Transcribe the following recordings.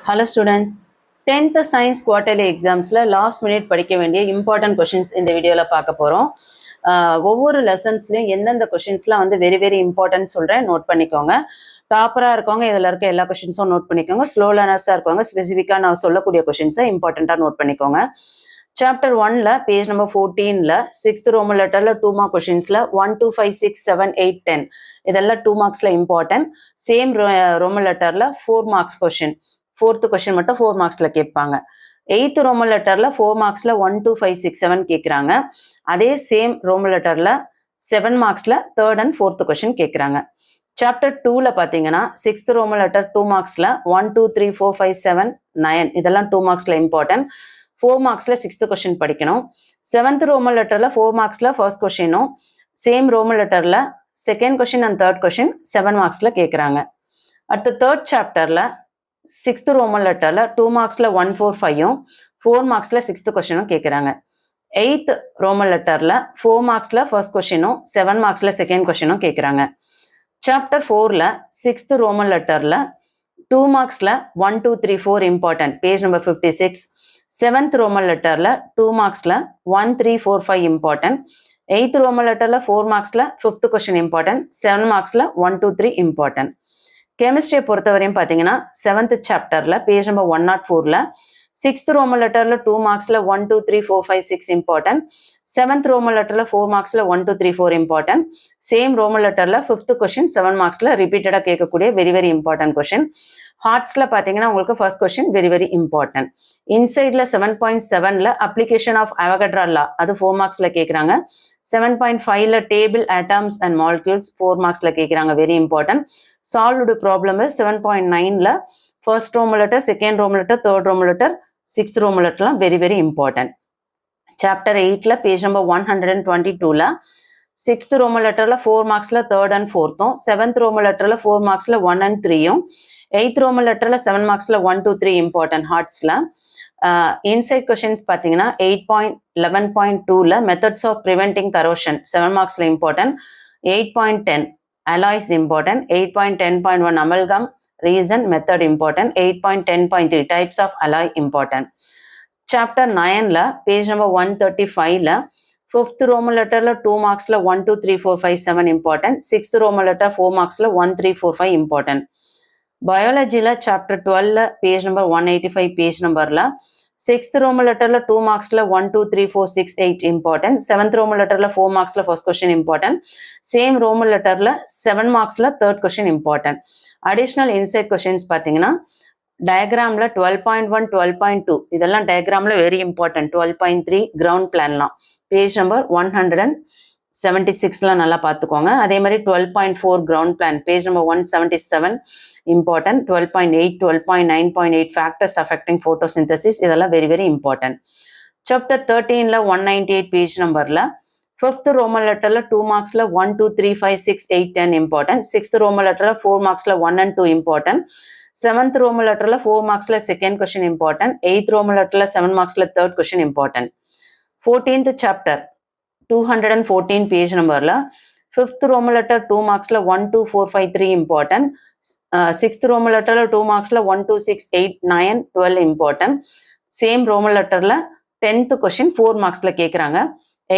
Hello students, 10th science quarterly examsல last minute படிக்க வேண்டிய important questions இந்த வீடியோல பார்க்க போறோம். ஒவ்வொரு லெசன்ஸ்லயும் எந்தெந்த கொஷின்ஸ்லாம் வந்து வெரி வெரி இம்பார்ட்டன்ட் சொல்றேன், நோட் பண்ணிக்கோங்க. டாப்பரா இருக்கவங்க இதில் இருக்க எல்லா கொஷின்ஸும் நோட் பண்ணிக்கோங்க. ஸ்லோ லேர்னர்ஸாக இருக்கவங்க ஸ்பெசிஃபிக்காக நான் சொல்லக்கூடிய கொஷின்ஸை இம்பார்ட்டண்ட்டாக நோட் பண்ணிக்கோங்க. சாப்டர் 1ல பேஜ் நம்பர் 14ல 6th ரோமன் லெட்டர்ல 2 மார்க் கொஷின்ஸ்ல 1 2 5 6 7 8 10 இதெல்லாம் 2 மார்க்ஸ்ல இம்பார்ட்டன்ட். சேம் ரோமன் லெட்டர்ல 4 மார்க்ஸ் கொஷின், 4th கொஷின் மட்டும் 4 மார்க்ஸ்ல கேட்பாங்க. 8th ரோமன் லெட்டர்ல 4 மார்க்ஸ்ல 1 2 5 6 7 கேட்குறாங்க. அதே சேம் ரோமன் லெட்டர்ல 7 மார்க்ஸ்ல 3rd and 4th கொஷின் கேட்குறாங்க. சாப்டர் 2ல பார்த்தீங்கன்னா 6th ரோமன் லெட்டர் 2 மார்க்ஸ்ல 1 2 3 4 5 7 9 இதெல்லாம் 2 மார்க்ஸ்ல இம்பார்ட்டன்ட். 4 மார்க்ஸ்ல 6th கொஷின் படிக்கணும். 7th ரோமன் லெட்டர்ல 4 மார்க்ஸ்ல ஃபர்ஸ்ட் கொஷினும் சேம் ரோமன் லெட்டர்ல second question and 3rd question 7 மார்க்ஸ்ல கேட்குறாங்க. அடுத்த 3rd சாப்டர்ல 6th ரோமன் லெட்டர்ல 2 மார்க்ஸ்ல 1 4 5ம் 4 மார்க்ஸ்ல 6th கொஷினும் கேட்குறாங்க. 8th ரோமன் லெட்டர்ல 4 மார்க்ஸ்ல ஃபர்ஸ்ட் கொஷினும் 7 மார்க்ஸ்ல செகண்ட் கொஷினும் கேட்குறாங்க. சாப்டர் 4ல 6th ரோமன் லெட்டர்ல 2 மார்க்ஸ்ல 1 2 3 4 important, page number 56. 7th roman லெட்டர்ல 2 மார்க்ஸ்ல 1 3 4 5 இம்பார்ட்டன்ட். 8th ரோமன் லெட்டர்ல 4 மார்க்ஸ்ல 5th கொஷின் இம்பார்ட்டன்ட், 7 மார்க்ஸ்ல 1 2 3 இம்பார்ட்டன்ட். கெமிஸ்ட்ரியை பொறுத்தவரையும் பார்த்தீங்கன்னா 7th சாப்டர்ல பேஜ் நம்பர் 104ல 6th ரோமன் லெட்டர்ல 2 மார்க்ஸ்ல 1 2 3 4 5 6 இம்பார்ட்டன்ட். 7th ரோமன் லெட்டர்ல 4 மார்க்ஸ்ல 1 2 3 4 இம்பார்ட்டன்ட். சேம் ரோமன் லெட்டர்ல 5th கொஷின் 7 மார்க்ஸ்ல ரிப்பீட்டடா கேட்கக்கூடிய வெரி வெரி இம்பார்ட்டன்ட் கொஷின். ஹார்ட்ஸ்ல பார்த்தீங்கன்னா உங்களுக்கு first question very very important. இன்சைட்ல 7.7ல அப்ளிகேஷன் ஆஃப் அவகட்ரா லா அது 4 மார்க்ஸ்ல கேட்குறாங்க. 7.5ல டேபிள் ஆட்டம்ஸ் அண்ட் மாலிக்யூல்ஸ் 4 மார்க்ஸ்ல கேட்குறாங்க, வெரி இம்பார்ட்டன்ட். சால்வ்டு ப்ராப்ளம் 7.9ல first roman letter, second roman letter, 3rd roman letter, 6th roman லெட்டர்லாம் வெரி வெரி இம்பார்ட்டன்ட். சாப்டர் 8ல பேஜ் நம்பர் 122ல 6th ரோமன் லெட்டர்ல 4 மார்க்ஸ்ல 3rd and 4thம், 7th ரோமன் லெட்டர்ல 4 மார்க்ஸ்ல 1 and 3யும், 8th roman லெட்டர்ல 7 மார்க்ஸ்ல 1 2 3 இம்பார்ட்டன்ட் ஹார்ட்ஸ்ல. இன்சைட் கொஷின் பார்த்தீங்கன்னா 8.11.2ல மெத்தட்ஸ் ஆஃப் ப்ரிவென்டிங் கரோஷன் 7 மார்க்ஸ்ல important. 8.10 alloys important. 8.10.1 amalgam reason method important. 8.10.3 types of alloy important. Chapter 9ல page number 135ல 5th ரோமன் லெட்டர்ல 2 மார்க்ஸ்ல 1 2 3 4 5 7 important. 6th ரோமன் லெட்டர் 4 மார்க்ஸ்ல 1 3 4 5 important. பயாலஜில சாப்டர் 12ல பேஜ் நம்பர் 185 பேஜ் நம்பர்ல 6th ரோமன் லெட்டர்ல 2 மார்க்ஸ்ல 1 2 3 4 6 8 இம்பார்ட்டன்ட். 7th ரோமன் லெட்டர்ல 4 மார்க்ஸ்ல first question important. Same roman லெட்டர்ல 7 மார்க்ஸ்ல 3rd question important. Additional inside questions பார்த்தீங்கன்னா டயக்ராம்ல 12.1 12.2 இதெல்லாம் டயக்ராம்ல வெரி இம்பார்ட்டன்ட். 12.3 கிரவுண்ட் பிளான்லாம் பேஜ் நம்பர் 176ல நல்லா பார்த்துக்கோங்க. அதே மாதிரி 12.4 ground plan page number 177 important. 12.8 12.9.8 factors affecting photosynthesis இதெல்லாம் வெரி வெரி இம்பார்ட்டன்ட். சாப்டர் 13ல 198 பேஜ் நம்பர்ல 5th ரோமன் லெட்டர்ல 2 மார்க்ஸ்ல 1 2 3 5 6 8 10 இம்பார்ட்டன்ட். 6th ரோமன் லெட்டர்ல 4 மார்க்ஸ்ல 1 and 2 இம்பார்ட்டன்ட். 7th ரோமன் லெட்டர்ல 4 மார்க்ஸ்ல second question important. 8th roman லெட்டர்ல 7 மார்க்ஸ்ல 3rd question important. 14th chapter 214 page நம்பர்ல 5th ரோமன் லெட்டர் 2 மார்க்ஸ்ல 1 2 4 5 3 இம்பார்ட்டன்ட். 6th ரோமன் லெட்டர்ல 2 மார்க்ஸ்ல 1 2 6 8 9 12 இம்பார்ட்டன்ட். சேம் ரோமன் லெட்டர்ல 10th கொஸ்டின் 4 மார்க்ஸ்ல கேட்குறாங்க.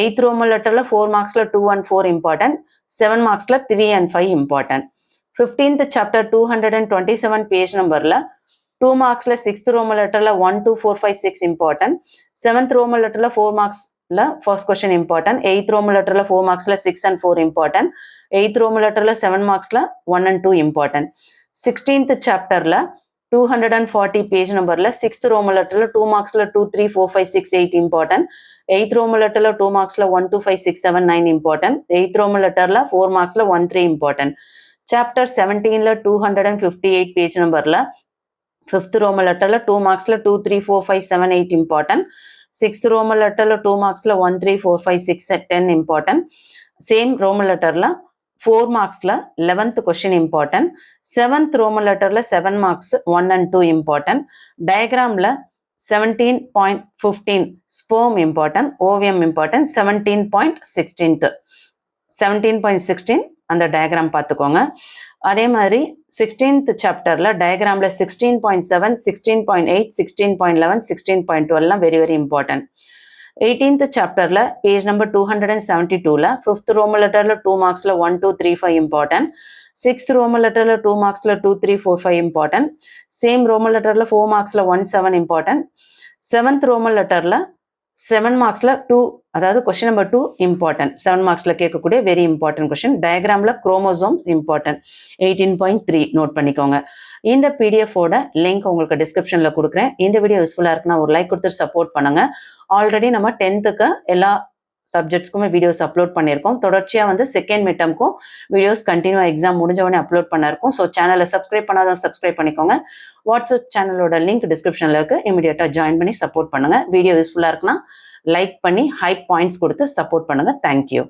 8th ரோமன் லெட்டர்ல 4 மார்க்ஸ்ல 2 and 4 important. 7 மார்க்ஸ்ல 3 and 5 important. 15th chapter 227 page நம்பர்ல 2 மார்க்ஸ்ல 6th ரோமன் லெட்டர்ல 1 2 4 5 6 இம்பார்ட்டன்ட். 7th ரோமன் லெட்டர்ல 4 மார்க்ஸ்ல first question important. 8th roman லெட்டர்ல 4 மார்க்ஸ்ல 6 and 4 இம்பார்ட்டன்ட். 8th ரோமன் லெட்டர்ல 7 மார்க்ஸ்ல 1 and 2 இம்பார்ட்டன்ட். 16th சாப்டர்ல 240 பேஜ் நம்பர்ல 6th ரோமன் லெட்டர்ல 2 மார்க்ஸ்ல 2 3 4 5 6 8 இம்பார்ட்டன்ட். 8th ரோமன் லெட்டர்ல 2 மார்க்ஸ்ல 1 2 5 6 7 9 இம்பார்ட்டன்ட். 8th ரோமன் லெட்டர்ல 4 மார்க்ஸ்ல 1 3 இம்பார்ட்டன்ட். சாப்டர் 17ல 258 பேஜ் நம்பர்ல 5th ரோமன் லெட்டர்ல 2 மார்க்ஸ்ல 2 3 4 5 7 8 இம்பார்ட்டன்ட். 6th ரோமன் லெட்டர்ல 2 மார்க்ஸ்ல 1 3 4 5 6 10 இம்பார்ட்டன்ட். சேம் ரோமன் லெட்டர்ல 4 மார்க்ஸ்ல 11th question important. 7th roman லெட்டர்ல 7 மார்க்ஸ் 1 and 2 இம்பார்ட்டன்ட். டயக்ராம்ல 17.15 ஸ்பெர்ம் இம்பார்ட்டன்ட், ஓவியம் இம்பார்ட்டன்ட். 17.16 அந்த டயக்ராம் பார்த்துக்கோங்க. அதே மாதிரி 16th சாப்டரில் டயக்ராமில் 16.7, 16.8, 16.11, 16.12 வெரி வெரி இம்பார்ட்டன்ட். 18th சாப்டரில் பேஜ் நம்பர் 272ல் 5th ரோமன் லெட்டரில் 2 மார்க்ஸில் 1, 2, 3, 5 இம்பார்ட்டன்ட். 6th ரோமன் லெட்டரில் 2 மார்க்ஸில் 2, 3, 4, 5 இம்பார்ட்டன்ட். சேம் ரோமன் லெட்டரில் 4 மார்க்ஸில் 1, 7 இம்பார்ட்டன்ட். 7th ரோமன் லெட்டரில் 7 மார்க்ஸில் 2, அதாவது கொஸ்டின் நம்பர் 2 இம்பார்ட்டன்ட். 7 மார்க்ஸில் கேட்கக்கூடிய வெரி இம்பார்ட்டன்ட் கொஸ்டின். டயக்ராமில் குரோமோசோம் இம்பார்ட்டன்ட். 18.3 நோட் பண்ணிக்கோங்க. இந்த பிடிஎஃபோட லிங்க் உங்களுக்கு டிஸ்கிரிப்ஷனில் கொடுக்குறேன். இந்த வீடியோ யூஸ்ஃபுல்லாக இருக்குன்னா ஒரு லைக் கொடுத்து சப்போர்ட் பண்ணுங்கள். ஆல்ரெடி நம்ம 10th எல்லா சப்ஜெக்ட்ஸ்க்குமே வீடியோஸ் அப்லோட் பண்ணியிருக்கோம். தொடர்ச்சியாக வந்து செகண்ட் மிட்டம்க்கும் வீடியோஸ் கண்டினியூவாக எக்ஸாம் முடிஞ்சவொடனே அப்லோட் பண்ணியிருக்கோம். ஸோ சேனலை சப்ஸ்கிரைப் பண்ணாதான் சப்ஸ்கிரைப் பண்ணிக்கோங்க. வாட்ஸ்அப் சேனலோட லிங்க் டிஸ்கிரிப்ஷனில் இருக்குது. இமீடியட்டாக ஜாயின் பண்ணி சப்போர்ட் பண்ணுங்கள். வீடியோ யூஸ்ஃபுல்லாக இருக்குன்னா லைக் பண்ணி ஹை பாயிண்ட்ஸ் கொடுத்து சப்போர்ட் பண்ணுங்கள். தேங்க்யூ.